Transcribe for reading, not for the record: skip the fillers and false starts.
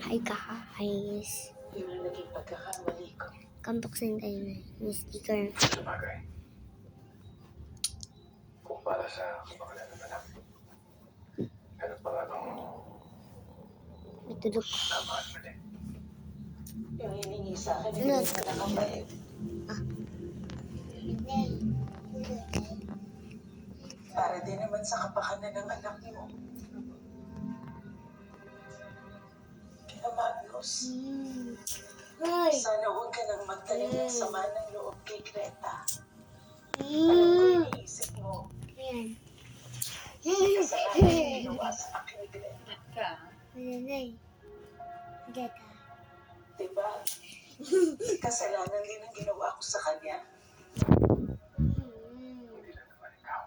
Hi guys. Yun ang naging pagkakamali ko. Kampuksin tayo na yung sticker. Sabagay. Kung para sa kapakanan ng anak. Ano pa nga bang Itulog. tama at mali? Yung hiningi sa akin, Ano? hindi mo nakapait. Para din naman sa kapakanan ng anak mo. Kaya Magnus, sana huwag ka nang magtanim ng sama ng loob kay Greta. Alam ko iniisip mo, Ayan. kasalanan yung ginawa sa akin ni Greta. Nanay. Geta. Diba? Kasalanan din ang ginawa ko sa kanya. Hindi lang naman ikaw.